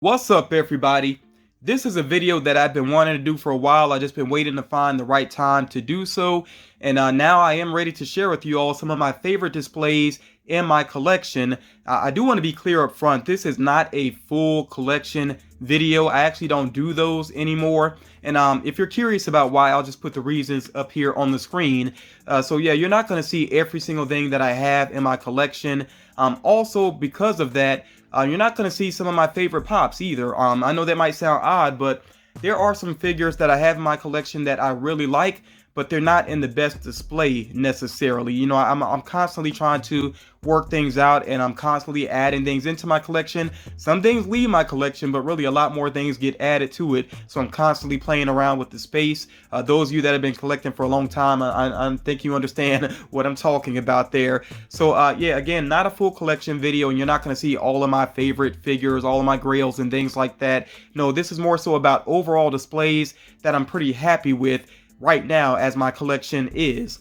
What's up, everybody? This is a video that I've been wanting to do for a while. I've just been waiting to find the right time to do so, and now I am ready to share with you all some of my favorite displays in my collection. I do want to be clear up front, this is not a full collection video. I actually don't do those anymore, and if you're curious about why, I'll just put the reasons up here on the screen. So yeah, you're not going to see every single thing that I have in my collection. Also, because of that, you're not going to see some of my favorite pops either. I know that might sound odd, but there are some figures that I have in my collection that I really like, but they're not in the best display necessarily. You know, I'm constantly trying to work things out, and I'm constantly adding things into my collection. Some things leave my collection, but really a lot more things get added to it. So I'm constantly playing around with the space. Those of you that have been collecting for a long time, I think you understand what I'm talking about there. So yeah, again, not a full collection video, and you're not going to see all of my favorite figures, all of my grails and things like that. No, this is more so about overall displays that I'm pretty happy with right now as my collection is.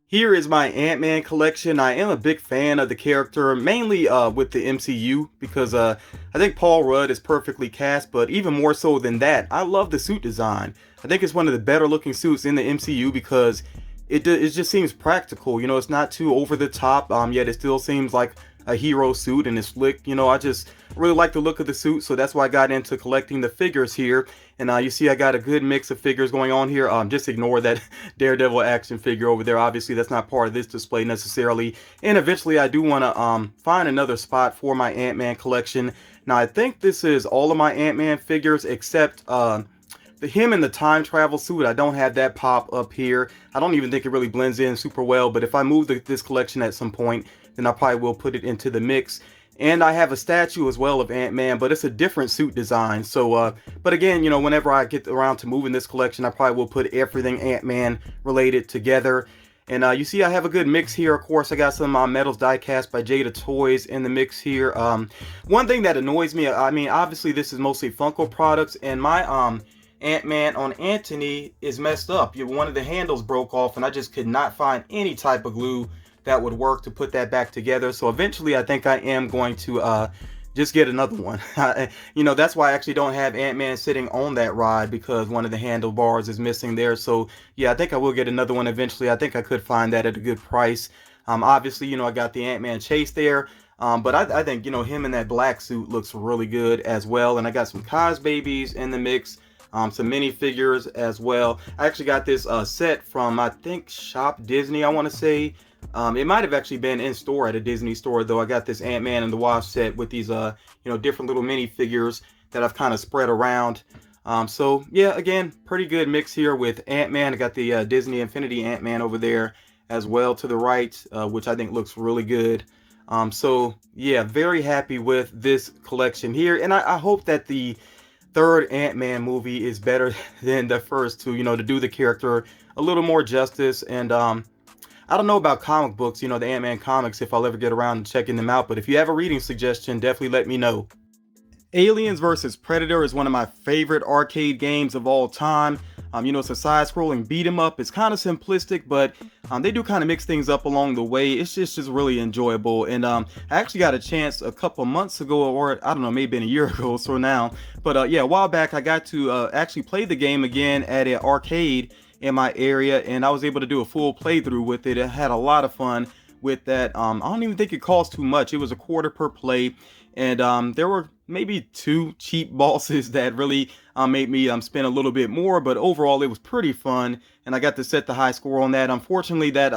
Here is my Ant-Man collection. I am a big fan of the character, mainly with the MCU, because I think Paul Rudd is perfectly cast, but even more so than that, I love the suit design. I think it's one of the better looking suits in the MCU because it just seems practical. You know, it's not too over the top, yet it still seems like a hero suit and it's slick. You know, I just really like the look of the suit, so that's why I got into collecting the figures here. And you see I got a good mix of figures going on here. Just ignore that Daredevil action figure over there. Obviously that's not part of this display necessarily, and eventually I do want to find another spot for my Ant-Man collection. Now I think this is all of my Ant-Man figures except him in the time travel suit. I don't have that pop up here. I don't even think it really blends in super well, but if I move this collection at some point, then I probably will put it into the mix. And I have a statue as well of Ant-Man, but it's a different suit design. So, but again, you know, whenever I get around to moving this collection, I probably will put everything Ant-Man related together. And you see I have a good mix here. Of course, I got some Metals die-cast by Jada Toys in the mix here. One thing that annoys me, I mean, obviously this is mostly Funko products, and my Ant-Man on Anthony is messed up. One of the handles broke off, and I just could not find any type of glue that would work to put that back together. So eventually I think I am going to just get another one. You know, that's why I actually don't have Ant-Man sitting on that ride, because one of the handlebars is missing there. So yeah, I think I will get another one eventually. I think I could find that at a good price. Obviously, you know, I got the Ant-Man chase there, but I think, you know, him in that black suit looks really good as well. And I got some Cos babies in the mix, some minifigures as well. I actually got this set from, I think, Shop Disney, I want to say. It might have actually been in store at a Disney store, though. I got this Ant-Man and the Wasp set with these, you know, different little mini figures that I've kind of spread around. So yeah, again, pretty good mix here with Ant-Man. I got the Disney Infinity Ant-Man over there as well to the right, which I think looks really good. So yeah, very happy with this collection here, and I hope that the third Ant-Man movie is better than the first two. You know, to do the character a little more justice. And I don't know about comic books, you know, the Ant-Man comics, if I'll ever get around to checking them out, but if you have a reading suggestion, definitely let me know. Aliens vs. Predator is one of my favorite arcade games of all time. You know, it's a side-scrolling beat-em-up. It's kind of simplistic, but they do kind of mix things up along the way. It's just really enjoyable. And I actually got a chance a couple months ago, or I don't know, maybe been a year ago or so now. But yeah, a while back, I got to actually play the game again at an arcade in my area, and I was able to do a full playthrough with it. I had a lot of fun with that. I don't even think it cost too much. It was $0.25 per play, and there were maybe 2 cheap bosses that really made me spend a little bit more, but overall it was pretty fun, and I got to set the high score on that. Unfortunately, that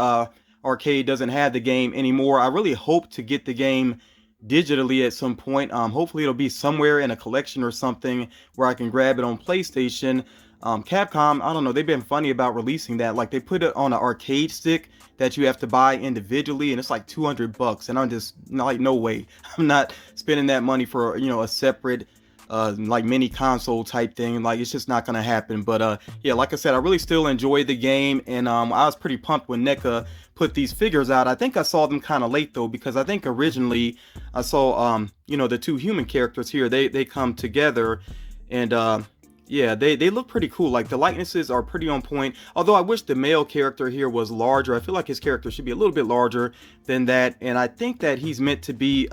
arcade doesn't have the game anymore. I really hope to get the game digitally at some point. Hopefully it'll be somewhere in a collection or something where I can grab it on PlayStation. Capcom, I don't know, they've been funny about releasing that. Like, they put it on an arcade stick that you have to buy individually, and it's like $200, and I'm just like, no way. I'm not spending that money for, you know, a separate like mini console type thing. Like, it's just not gonna happen. But yeah, like I said, I really still enjoy the game, and I was pretty pumped when NECA put these figures out. I think I saw them kind of late though, because I think originally I saw you know, the 2 human characters here, they come together, and yeah, they look pretty cool. Like, the likenesses are pretty on point, although I wish the male character here was larger. I feel like his character should be a little bit larger than that, and I think that he's meant to be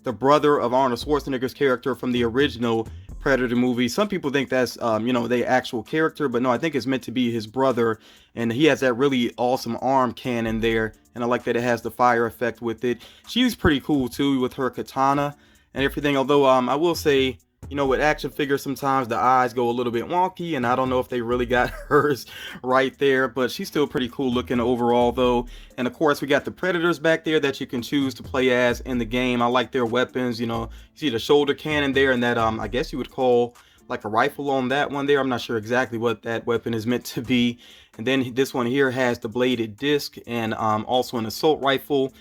the brother of Arnold Schwarzenegger's character from the original Predator movie. Some people think that's the actual character, but no, I think it's meant to be his brother, and he has that really awesome arm cannon there, and I like that it has the fire effect with it. She's pretty cool too with her katana and everything, although I will say, with action figures sometimes the eyes go a little bit wonky, and I don't know if they really got hers right there, but she's still pretty cool looking overall though. And of course we got the Predators back there that you can choose to play as in the game. I like their weapons. You see the shoulder cannon there, and that I guess you would call like a rifle on that one there. I'm not sure exactly what that weapon is meant to be. And then this one here has the bladed disc, and also an assault rifle.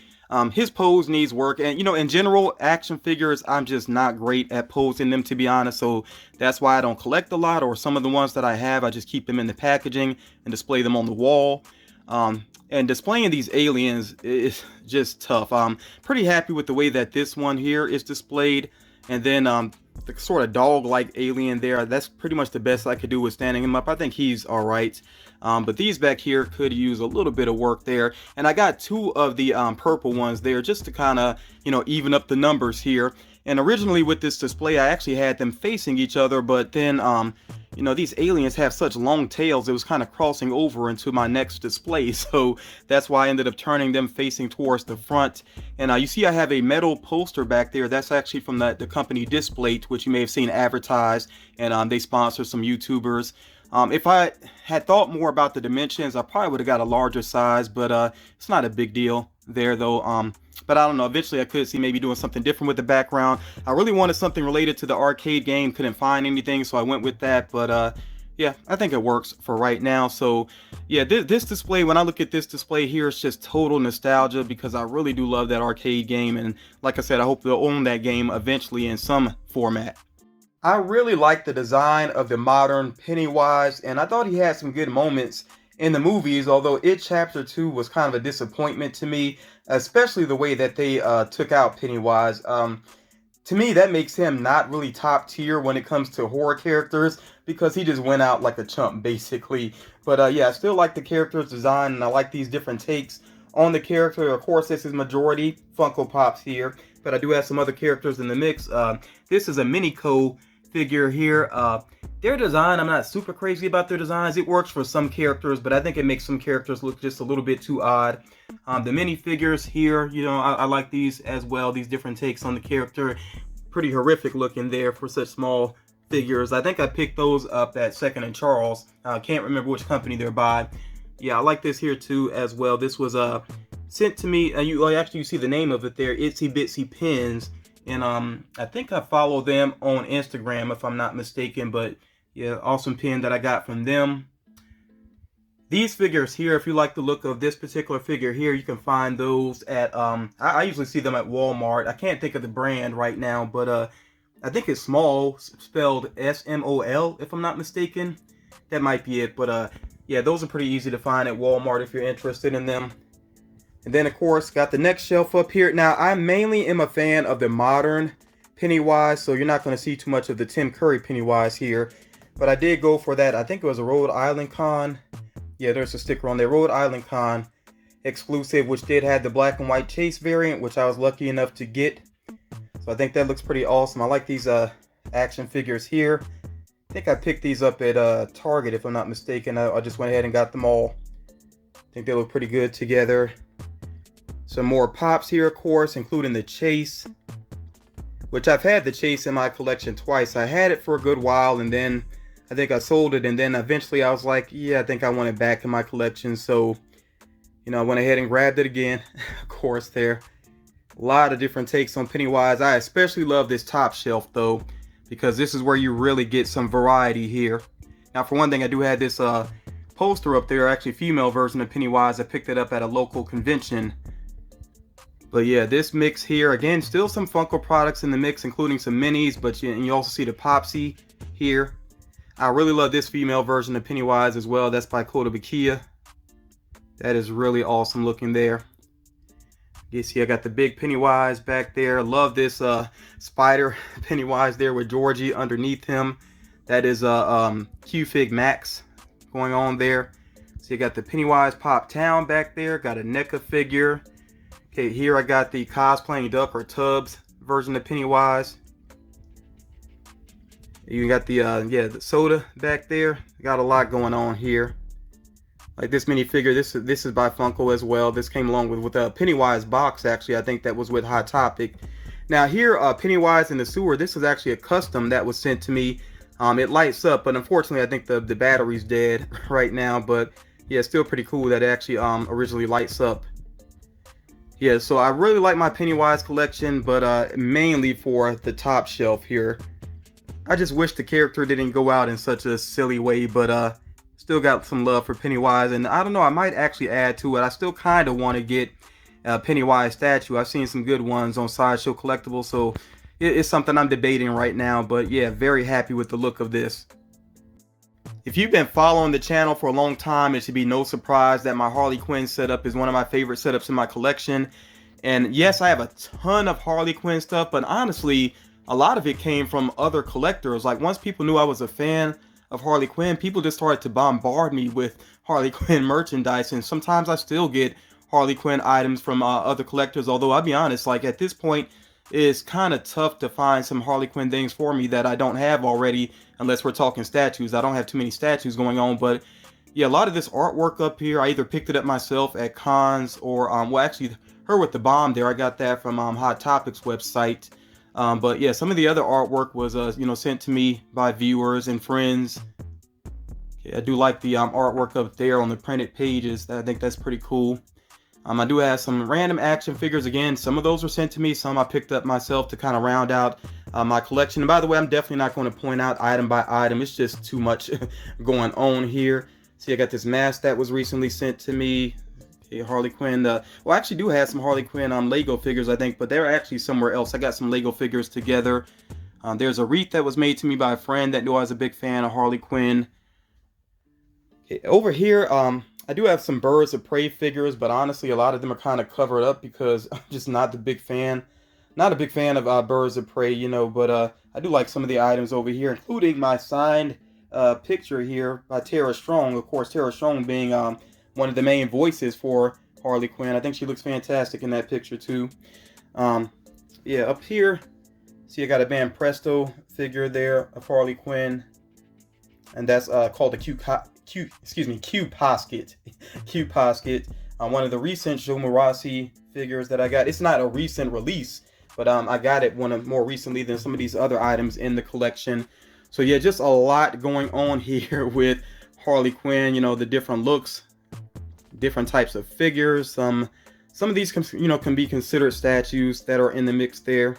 His pose needs work, and in general, action figures, I'm just not great at posing them, to be honest, so that's why I don't collect a lot, or some of the ones that I have, I just keep them in the packaging and display them on the wall. And displaying these aliens is just tough. I'm pretty happy with the way that this one here is displayed, and then the sort of dog-like alien there, that's pretty much the best I could do with standing him up. I think he's all right. But these back here could use a little bit of work there. And I got two of the purple ones there just to kind of, even up the numbers here. And originally with this display, I actually had them facing each other, but then, these aliens have such long tails, it was kind of crossing over into my next display. So that's why I ended up turning them facing towards the front. And you see I have a metal poster back there. That's actually from the company Displate, which you may have seen advertised, and they sponsor some YouTubers. If I had thought more about the dimensions, I probably would have got a larger size, but it's not a big deal there though. But I don't know, eventually I could see maybe doing something different with the background. I really wanted something related to the arcade game, couldn't find anything, so I went with that. But yeah, I think it works for right now. So yeah, this display, when I look at this display here, it's just total nostalgia, because I really do love that arcade game, and like I said, I hope they'll own that game eventually in some format. I really like the design of the modern Pennywise, and I thought he had some good moments in the movies, although It Chapter 2 was kind of a disappointment to me, especially the way that they took out Pennywise. To me, that makes him not really top tier when it comes to horror characters, because he just went out like a chump, basically. But yeah, I still like the character's design, and I like these different takes on the character. Of course, this is majority Funko Pops here, but I do have some other characters in the mix. This is a Minico figure here. Their design, I'm not super crazy about their designs. It works for some characters, but I think it makes some characters look just a little bit too odd. The minifigures here, I like these as well. These different takes on the character. Pretty horrific looking there for such small figures. I think I picked those up at Second and Charles. I can't remember which company they're by. Yeah, I like this here too as well. This was sent to me. You see the name of it there, Itsy Bitsy Pins. And I think I follow them on Instagram, if I'm not mistaken. But yeah, awesome pin that I got from them. These figures here, if you like the look of this particular figure here, you can find those at, I usually see them at Walmart. I can't think of the brand right now, but I think it's Small, spelled S-M-O-L, if I'm not mistaken. That might be it. But yeah, those are pretty easy to find at Walmart if you're interested in them. And then, of course, got the next shelf up here. Now, I mainly am a fan of the modern Pennywise, so you're not going to see too much of the Tim Curry Pennywise here. But I did go for that. I think it was a Rhode Island Con. Yeah, there's a sticker on there. Rhode Island Con exclusive, which did have the black and white chase variant, which I was lucky enough to get. So I think that looks pretty awesome. I like these action figures here. I think I picked these up at Target, if I'm not mistaken. I just went ahead and got them all. I think they look pretty good together. Some more Pops here, of course, including the Chase, which I've had the Chase in my collection twice. I had it for a good while, and then I think I sold it, and then eventually I was like, yeah, I think I want it back in my collection. So, I went ahead and grabbed it again. Of course, there. A lot of different takes on Pennywise. I especially love this top shelf, though, because this is where you really get some variety here. Now, for one thing, I do have this poster up there, actually female version of Pennywise. I picked it up at a local convention. But yeah, this mix here, again, still some Funko products in the mix, including some minis, but you also see the Popsy here. I really love this female version of Pennywise as well. That's by Kotobukiya. That is really awesome looking there. You see I got the big Pennywise back there. Love this spider Pennywise there with Georgie underneath him. That is Q-Fig Max going on there. So you got the Pennywise Pop Town back there. Got a NECA figure. Okay, here I got the cosplaying Duck or Tubbs version of Pennywise. You got the the soda back there. Got a lot going on here. Like this minifigure, this is by Funko as well. This came along with a Pennywise box, actually. I think that was with Hot Topic. Now here, Pennywise in the sewer, this is actually a custom that was sent to me. It lights up, but unfortunately I think the battery's dead right now. But yeah, it's still pretty cool that it actually originally lights up. Yeah, so I really like my Pennywise collection, but mainly for the top shelf here. I just wish the character didn't go out in such a silly way, but still got some love for Pennywise. And I don't know, I might actually add to it. I still kind of want to get a Pennywise statue. I've seen some good ones on Sideshow Collectibles, so it's something I'm debating right now. But yeah, very happy with the look of this. If you've been following the channel for a long time, it should be no surprise that my Harley Quinn setup is one of my favorite setups in my collection. And yes, I have a ton of Harley Quinn stuff, but honestly, a lot of it came from other collectors. Like once people knew I was a fan of Harley Quinn, people just started to bombard me with Harley Quinn merchandise. And sometimes I still get Harley Quinn items from other collectors. Although I'll be honest, like at this point, it's kind of tough to find some Harley Quinn things for me that I don't have already, unless we're talking statues. I don't have too many statues going on, but yeah, a lot of this artwork up here, I either picked it up myself at cons or, well, actually, her with the bomb there, I got that from Hot Topics website. But yeah, some of the other artwork was, sent to me by viewers and friends. Okay, I do like the artwork up there on the printed pages. I think that's pretty cool. I do have some random action figures. Again, some of those were sent to me. Some I picked up myself to kind of round out my collection. And by the way, I'm definitely not going to point out item by item. It's just too much going on here. See, I got this mask that was recently sent to me. Okay, Harley Quinn. Well, I actually do have some Harley Quinn Lego figures, I think, but they're actually somewhere else. I got some Lego figures together. There's a wreath that was made to me by a friend that knew I was a big fan of Harley Quinn. Okay, over here, I do have some Birds of Prey figures, but honestly, a lot of them are kind of covered up because I'm just not the big fan. Not a big fan of Birds of Prey, you know, but I do like some of the items over here, including my signed picture here by Tara Strong. Of course, Tara Strong being one of the main voices for Harley Quinn. I think she looks fantastic in that picture too. Yeah, up here, see I got a Van Presto figure there of Harley Quinn, and that's called a Q Posket. Q Posket. One of the recent Joe Marassi figures that I got. It's not a recent release, but I got it more recently than some of these other items in the collection. So yeah, just a lot going on here with Harley Quinn. You know, the different looks, different types of figures. Some of these can be considered statues that are in the mix there.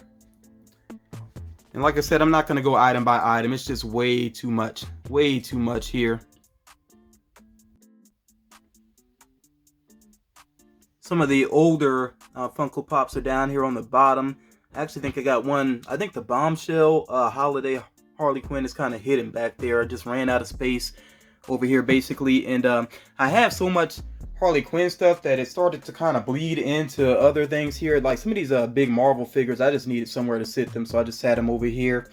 And like I said, I'm not going to go item by item. It's just way too much here. Some of the older Funko Pops are down here on the bottom. I actually think I got one. I think the Bombshell Holiday Harley Quinn is kind of hidden back there. I just ran out of space over here basically. And I have so much Harley Quinn stuff that it started to kind of bleed into other things here. Like some of these big Marvel figures, I just needed somewhere to sit them. So I just sat them over here.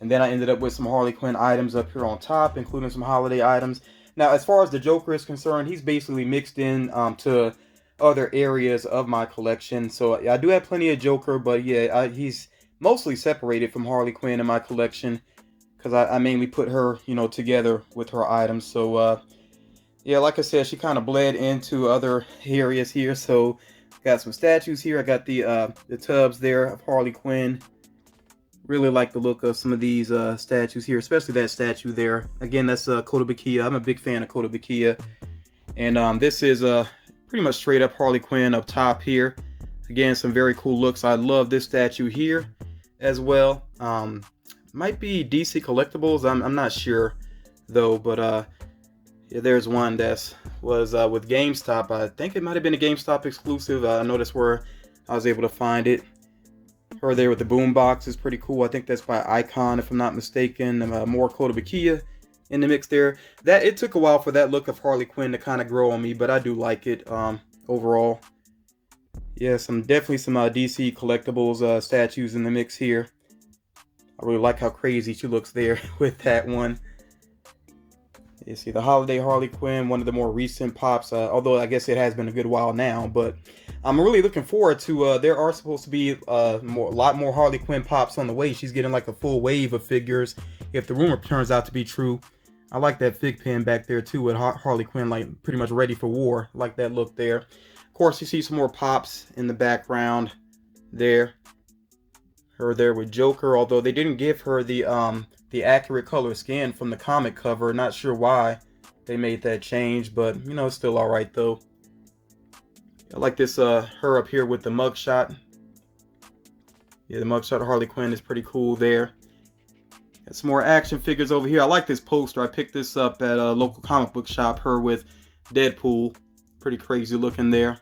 And then I ended up with some Harley Quinn items up here on top, including some holiday items. Now, as far as the Joker is concerned, he's basically mixed in to other areas of my collection. So I do have plenty of Joker, but yeah, he's mostly separated from Harley Quinn in my collection because I mainly put her, together with her items. So yeah, like I said, she kind of bled into other areas here. So got some statues here. I got the tubs there of Harley Quinn. Really like the look of some of these statues here, especially that statue there. Again, that's Kotobukiya. I'm a big fan of Kotobukiya. And this is pretty much straight up Harley Quinn up top here. Again, some very cool looks. I love this statue here as well. Might be DC Collectibles. I'm not sure though, but yeah, there's one that was with GameStop. I think it might have been a GameStop exclusive. I know that's where I was able to find it. Her there with the boombox is pretty cool. I think that's by Icon, if I'm not mistaken. More Kotobukiya in the mix there. That it took a while for that look of Harley Quinn to kind of grow on me, but I do like it overall. Yeah, definitely some DC Collectibles statues in the mix here. I really like how crazy she looks there with that one. You see the Holiday Harley Quinn, one of the more recent pops, although I guess it has been a good while now, but I'm really looking forward to, there are supposed to be a lot more Harley Quinn pops on the way. She's getting like a full wave of figures if the rumor turns out to be true. I like that fig pen back there too with Harley Quinn, like pretty much ready for war. I like that look there. Of course, you see some more pops in the background there. Her there with Joker, although they didn't give her the accurate color skin from the comic cover. Not sure why they made that change, but you know, it's still all right though. I like this her up here with the mugshot. Yeah, the mugshot Harley Quinn is pretty cool there. Got some more action figures over here. I like this poster. I picked this up at a local comic book shop. Her with Deadpool. Pretty crazy looking there.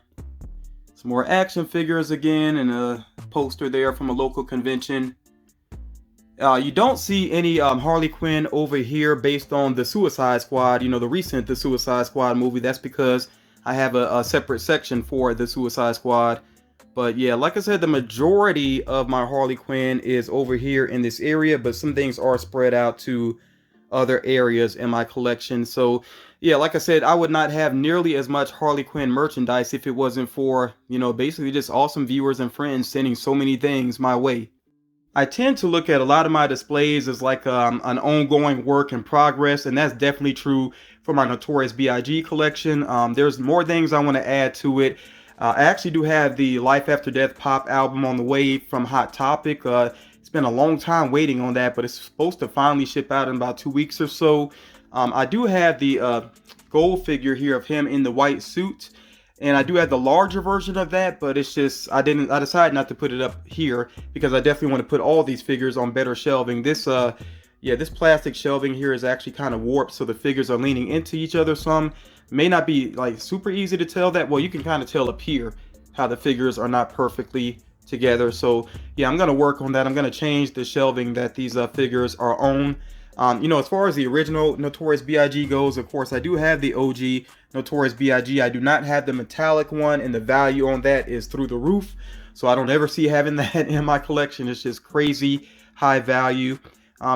Some more action figures again, and a poster there from a local convention. You don't see any Harley Quinn over here based on the Suicide Squad, you know, the recent The Suicide Squad movie. That's because I have a separate section for the Suicide Squad. But yeah, like I said, the majority of my Harley Quinn is over here in this area, but some things are spread out to other areas in my collection. So yeah, like I said, I would not have nearly as much Harley Quinn merchandise if it wasn't for, you know, basically just awesome viewers and friends sending so many things my way. I tend to look at a lot of my displays as like an ongoing work in progress, and that's definitely true for my Notorious B.I.G. collection. There's more things I want to add to it. I actually do have the Life After Death pop album on the way from Hot Topic. It's been a long time waiting on that, but it's supposed to finally ship out in about 2 weeks or so. I do have the gold figure here of him in the white suit, and I do have the larger version of that, but it's just I decided not to put it up here because I definitely want to put all these figures on better shelving. This this plastic shelving here is actually kind of warped, so the figures are leaning into each other some. May not be like super easy to tell that. Well, you can kind of tell up here how the figures are not perfectly together. So yeah, I'm gonna work on that. I'm gonna change the shelving that these figures are on. You know, as far as the original Notorious B.I.G. goes, of course, I do have the OG Notorious B.I.G. I do not have the metallic one, and the value on that is through the roof. So I don't ever see having that in my collection. It's just crazy high value.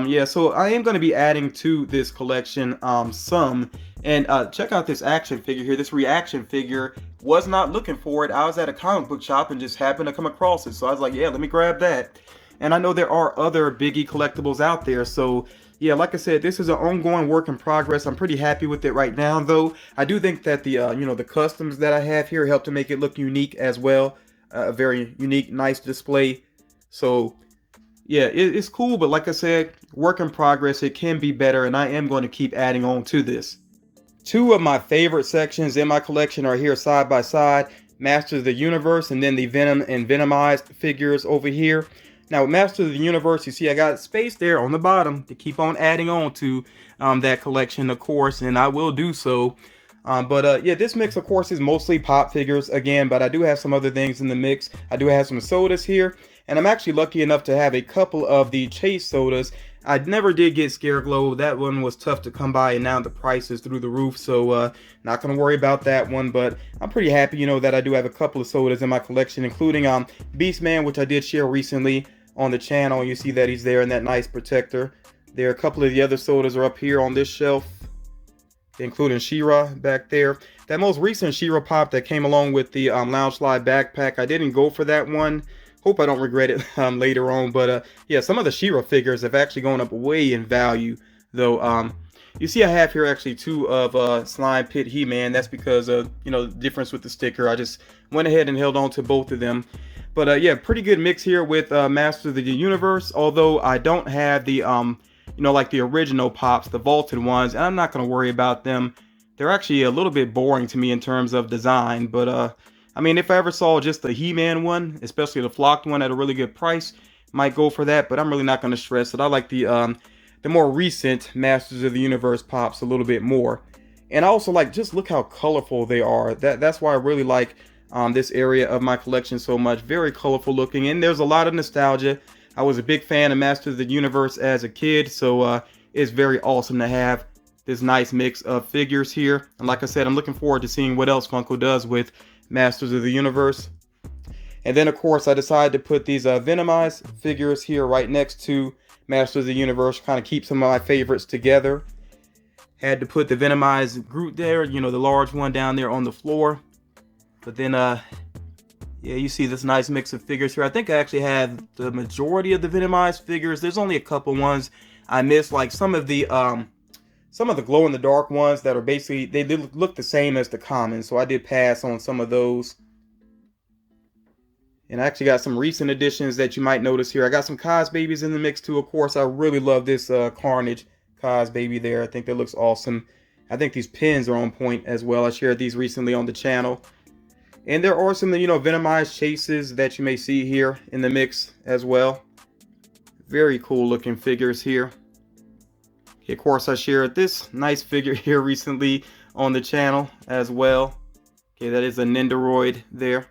Yeah, so I am going to be adding to this collection some. And check out this action figure here. This reaction figure. Was not looking for it. I was at a comic book shop and just happened to come across it. So I was like, yeah, let me grab that. And I know there are other Biggie collectibles out there. So yeah, like I said, this is an ongoing work in progress. I'm pretty happy with it right now, though. I do think that the you know, the customs that I have here help to make it look unique as well. A very unique, nice display. So yeah, it's cool, but like I said, work in progress. It can be better, and I am going to keep adding on to this. Two of my favorite sections in my collection are here side by side. Masters of the Universe, and then the Venom and Venomized figures over here. Now with Masters of the Universe, you see I got space there on the bottom to keep on adding on to that collection, of course, and I will do so. Yeah, this mix, of course, is mostly pop figures again, but I do have some other things in the mix. I do have some sodas here, and I'm actually lucky enough to have a couple of the Chase sodas. I never did get Scareglow. That one was tough to come by, and now the price is through the roof, so not going to worry about that one. But I'm pretty happy, you know, that I do have a couple of sodas in my collection, including Beastman, which I did share recently on the channel. You see that he's there in that nice protector. There are a couple of the other sodas are up here on this shelf, including She-Ra back there. That most recent She-Ra pop that came along with the Lounge Slide backpack, I didn't go for that one. Hope I don't regret it later on. But yeah, some of the She-Ra figures have actually gone up way in value, though. You see I have here actually two of Slime Pit He-Man. That's because of, you know, the difference with the sticker. I just went ahead and held on to both of them. But yeah, pretty good mix here with Masters of the Universe, although I don't have the you know, like the original pops, the vaulted ones, and I'm not going to worry about them. They're actually a little bit boring to me in terms of design, but I mean, if I ever saw just the He-Man one, especially the flocked one at a really good price, might go for that, but I'm really not going to stress it. I like the more recent Masters of the Universe pops a little bit more. And I also like, just look how colorful they are. That's why I really like this area of my collection so much. Very colorful looking, and there's a lot of nostalgia. I was a big fan of Masters of the Universe as a kid, so it's very awesome to have this nice mix of figures here. And like I said, I'm looking forward to seeing what else Funko does with Masters of the Universe. And then of course I decided to put these Venomized figures here right next to Masters of the Universe, kind of keep some of my favorites together. Had to put the Venomized Groot there, you know, the large one down there on the floor. But then, yeah, you see this nice mix of figures here. I think I actually have the majority of the Venomized figures. There's only a couple ones I missed, like some of the glow-in-the-dark ones that are basically, they look the same as the common. So I did pass on some of those. And I actually got some recent additions that you might notice here. I got some Cos babies in the mix too. Of course, I really love this Carnage Cos baby there. I think that looks awesome. I think these pins are on point as well. I shared these recently on the channel. And there are some, you know, Venomized chases that you may see here in the mix as well. Very cool looking figures here. Okay, of course, I shared this nice figure here recently on the channel as well. Okay, that is a Nendoroid there.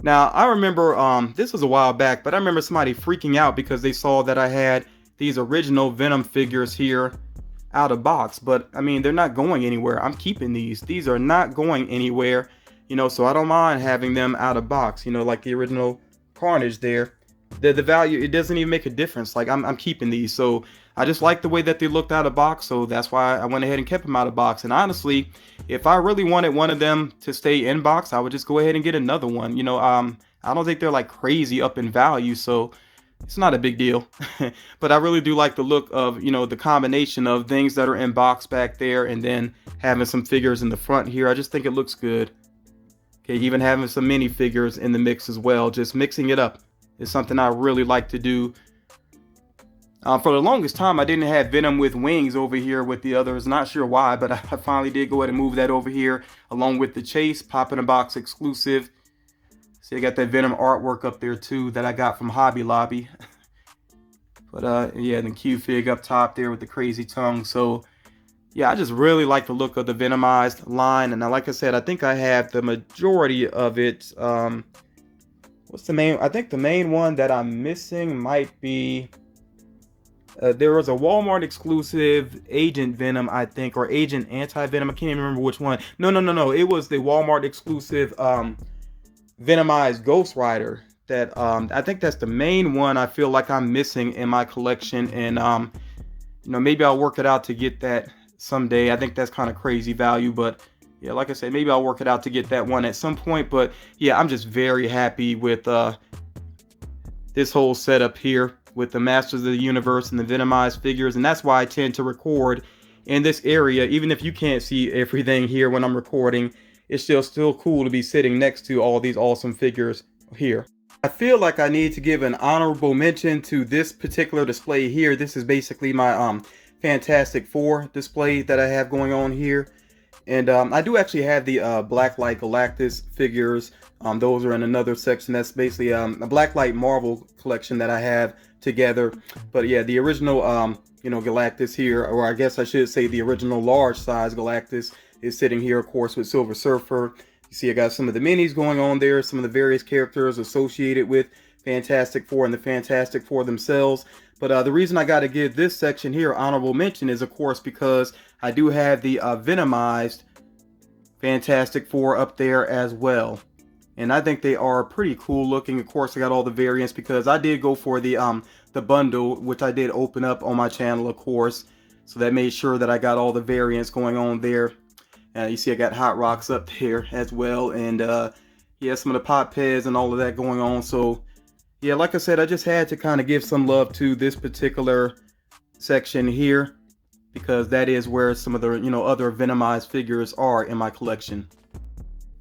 Now, I remember, this was a while back, but I remember somebody freaking out because they saw that I had these original Venom figures here out of box. But, I mean, they're not going anywhere. I'm keeping these. These are not going anywhere, you know, so I don't mind having them out of box, you know, like the original Carnage there. The value, it doesn't even make a difference. Like, I'm keeping these. So, I just like the way that they looked out of box, so that's why I went ahead and kept them out of box. And honestly, if I really wanted one of them to stay in box, I would just go ahead and get another one. You know, I don't think they're like crazy up in value, so it's not a big deal. But I really do like the look of, you know, the combination of things that are in box back there and then having some figures in the front here. I just think it looks good. Okay, even having some mini figures in the mix as well. Just mixing it up is something I really like to do. For the longest time, I didn't have Venom with wings over here with the others. Not sure why, but I finally did go ahead and move that over here along with the Chase Pop in a Box exclusive. See, I got that Venom artwork up there too that I got from Hobby Lobby. But yeah, and the Q-Fig up top there with the crazy tongue. So yeah, I just really like the look of the Venomized line. And now, like I said, I think I have the majority of it. What's the main? I think the main one that I'm missing might be... there was a Walmart exclusive Agent Venom, I think, or Agent Anti-Venom. I can't even remember which one. No. It was the Walmart exclusive Venomized Ghost Rider. That I think that's the main one I feel like I'm missing in my collection. And you know, maybe I'll work it out to get that someday. I think that's kind of crazy value, but yeah, like I said, maybe I'll work it out to get that one at some point. But yeah, I'm just very happy with this whole setup here, with the Masters of the Universe and the Venomized figures. And that's why I tend to record in this area. Even if you can't see everything here when I'm recording, it's still cool to be sitting next to all these awesome figures here. I feel like I need to give an honorable mention to this particular display here. This is basically my Fantastic Four display that I have going on here. And I do actually have the Blacklight Galactus figures. Those are in another section. That's basically a Blacklight Marvel collection that I have together. But yeah, the original you know, Galactus here, or I guess I should say the original large size Galactus, is sitting here, of course, with Silver Surfer. You see I got some of the minis going on there, some of the various characters associated with Fantastic Four and the Fantastic Four themselves. But the reason I got to give this section here honorable mention is, of course, because I do have the Venomized Fantastic Four up there as well. And I think they are pretty cool looking. Of course, I got all the variants because I did go for the bundle, which I did open up on my channel, of course. So that made sure that I got all the variants going on there. You see I got Hot Rocks up there as well. And yeah, some of the Pop Pez and all of that going on. So yeah, like I said, I just had to kind of give some love to this particular section here, because that is where some of the, you know, other Venomized figures are in my collection.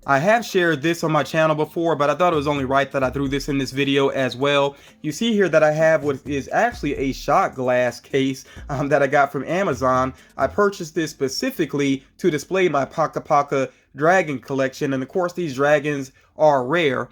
I have shared this on my channel before, but I thought it was only right that I threw this in this video as well. You see here that I have what is actually a shot glass case that I got from Amazon. I purchased this specifically to display my pakapaka dragon collection, and of course these dragons are rare.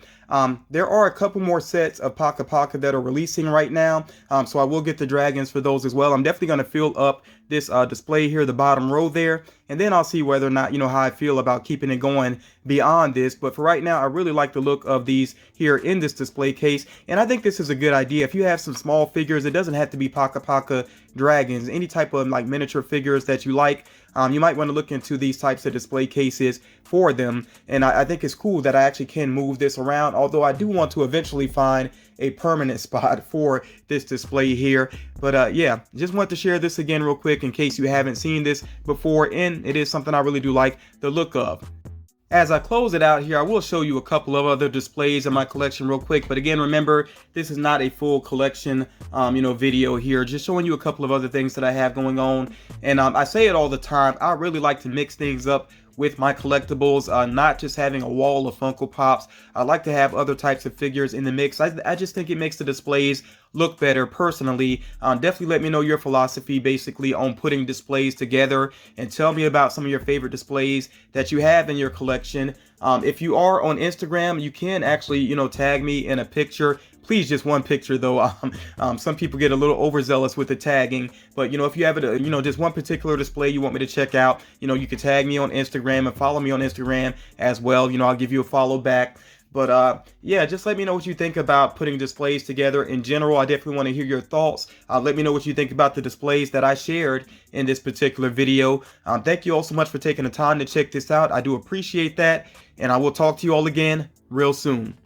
There are a couple more sets of pakapaka that are releasing right now, so I will get the dragons for those as well. I'm definitely going to fill up this display here, the bottom row there, and then I'll see whether or not, you know, how I feel about keeping it going beyond this. But for right now, I really like the look of these here in this display case, and I think this is a good idea. If you have some small figures, it doesn't have to be pakapaka dragons, any type of like miniature figures that you like, you might want to look into these types of display cases for them. And I think it's cool that I actually can move this around, although I do want to eventually find a permanent spot for this display here. But yeah, just want to share this again real quick. quick in case you haven't seen this before, and it is something I really do like the look of. As I close it out here, I will show you a couple of other displays in my collection real quick. But again, remember, this is not a full collection, video here. Just showing you a couple of other things that I have going on. And I say it all the time, I really like to mix things up with my collectibles, not just having a wall of Funko Pops. I like to have other types of figures in the mix. I just think it makes the displays look better personally. Definitely let me know your philosophy basically on putting displays together, and tell me about some of your favorite displays that you have in your collection. If you are on Instagram, you can actually, tag me in a picture. Please, just one picture though. Some people get a little overzealous with the tagging, but if you have it, just one particular display you want me to check out, you can tag me on Instagram and follow me on Instagram as well. I'll give you a follow back. But yeah, just let me know what you think about putting displays together in general. I definitely want to hear your thoughts. Let me know what you think about the displays that I shared in this particular video. Thank you all so much for taking the time to check this out. I do appreciate that, and I will talk to you all again real soon.